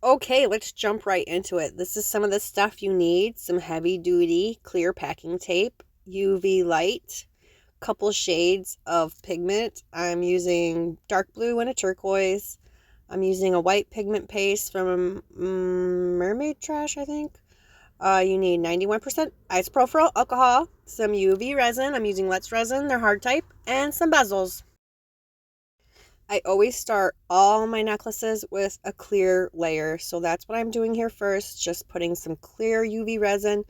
Okay, let's jump right into it. This is some of the stuff you need. Some heavy duty clear packing tape, UV light, couple shades of pigment. I'm using dark blue and a turquoise. I'm using a white pigment paste from Mermaid Trash, I think. You need 91% isopropyl alcohol, some UV resin. I'm using Let's Resin, they're hard type, and some bezels. I always start all my necklaces with a clear layer. So that's what I'm doing here first, just putting some clear UV resin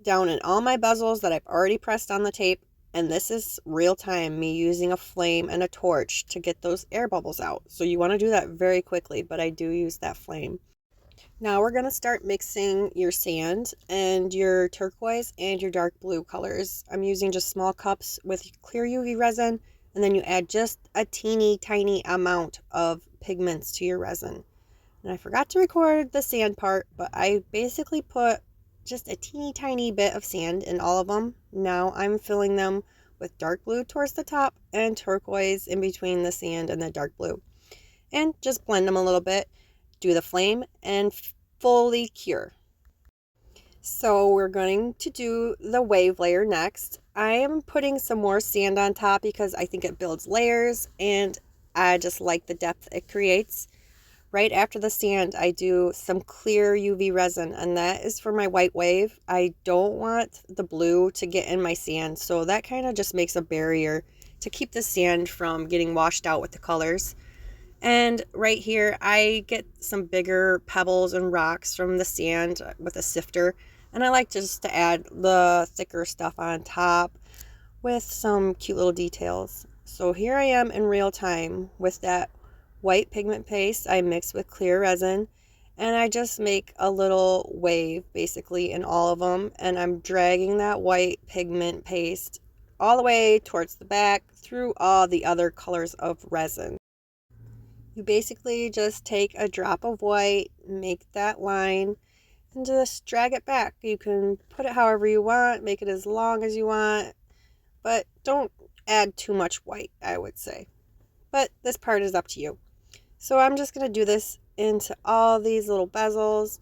down in all my bezels that I've already pressed on the tape. And this is real time, me using a flame and a torch to get those air bubbles out. So you want to do that very quickly, but I do use that flame. Now we're going to start mixing your sand and your turquoise and your dark blue colors. I'm using just small cups with clear UV resin, and then you add just a teeny tiny amount of pigments to your resin. And I forgot to record the sand part, but I basically put just a teeny tiny bit of sand in all of them. Now I'm filling them with dark blue towards the top and turquoise in between the sand and the dark blue. And just blend them a little bit, do the flame, and fully cure. So we're going to do the wave layer next. I am putting some more sand on top because I think it builds layers and I just like the depth it creates. Right after the sand, I do some clear UV resin, and that is for my white wave. I don't want the blue to get in my sand, so that kind of just makes a barrier to keep the sand from getting washed out with the colors. And right here, I get some bigger pebbles and rocks from the sand with a sifter. And I like just to add the thicker stuff on top with some cute little details. So here I am in real time with that white pigment paste I mix with clear resin. And I just make a little wave basically in all of them. And I'm dragging that white pigment paste all the way towards the back through all the other colors of resin. You basically just take a drop of white, make that line, and just drag it back. You can put it however you want, make it as long as you want, but don't add too much white, I would say. But this part is up to you. So I'm just going to do this into all these little bezels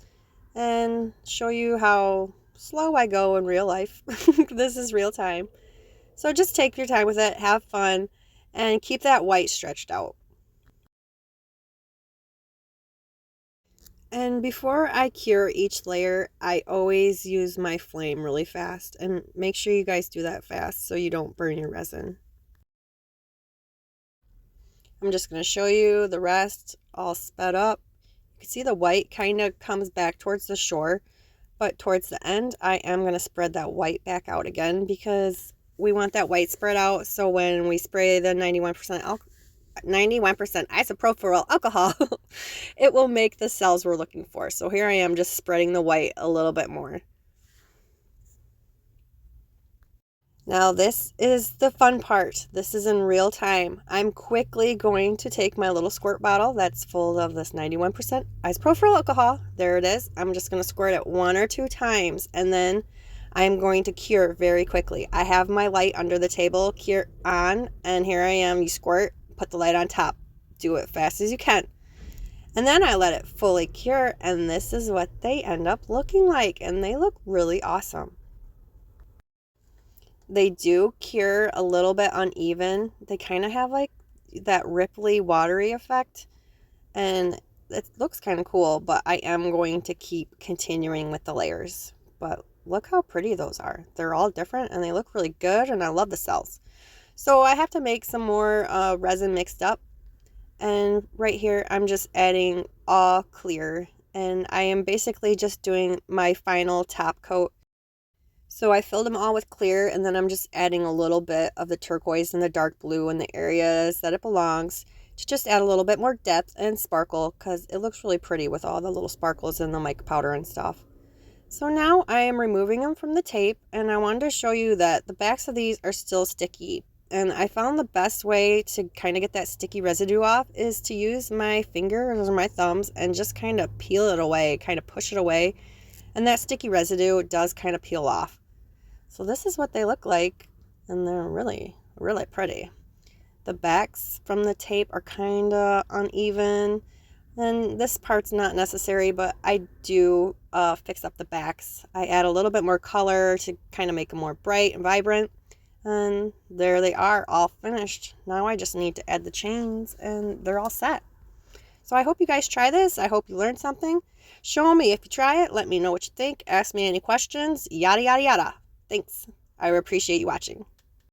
and show you how slow I go in real life. This is real time. So just take your time with it, have fun, and keep that white stretched out. And before I cure each layer, I always use my flame really fast. And make sure you guys do that fast so you don't burn your resin. I'm just going to show you the rest all sped up. You can see the white kind of comes back towards the shore. But towards the end, I am going to spread that white back out again because we want that white spread out. So when we spray the 91% isopropyl alcohol, it will make the cells we're looking for. So here I am just spreading the white a little bit more. Now this is the fun part. This is in real time. I'm quickly going to take my little squirt bottle that's full of this 91% isopropyl alcohol. There it is. I'm just going to squirt it 1 or 2 times and then I'm going to cure very quickly. I have my light under the table cure on, and here I am. You squirt, put the light on top. Do it fast as you can. And then I let it fully cure, and this is what they end up looking like, and they look really awesome. They do cure a little bit uneven. They kind of have like that ripply, watery effect, and it looks kind of cool, but I am going to keep continuing with the layers. But look how pretty those are. They're all different, and they look really good, and I love the cells. So I have to make some more resin mixed up. And right here, I'm just adding all clear. And I am basically just doing my final top coat. So I filled them all with clear, and then I'm just adding a little bit of the turquoise and the dark blue in the areas that it belongs to just add a little bit more depth and sparkle because it looks really pretty with all the little sparkles in the mica powder and stuff. So now I am removing them from the tape, and I wanted to show you that the backs of these are still sticky. And I found the best way to kind of get that sticky residue off is to use my fingers or my thumbs and just kind of peel it away, kind of push it away. And that sticky residue does kind of peel off. So this is what they look like, and they're really, really pretty. The backs from the tape are kind of uneven, And this part's not necessary, but I do fix up the backs. I add a little bit more color to kind of make them more bright and vibrant. And there they are, all finished. Now I just need to add the chains and they're all set. So I hope you guys try this. I hope you learned something. Show me if you try it. Let me know what you think. Ask me any questions. Yada, yada, yada. Thanks. I appreciate you watching.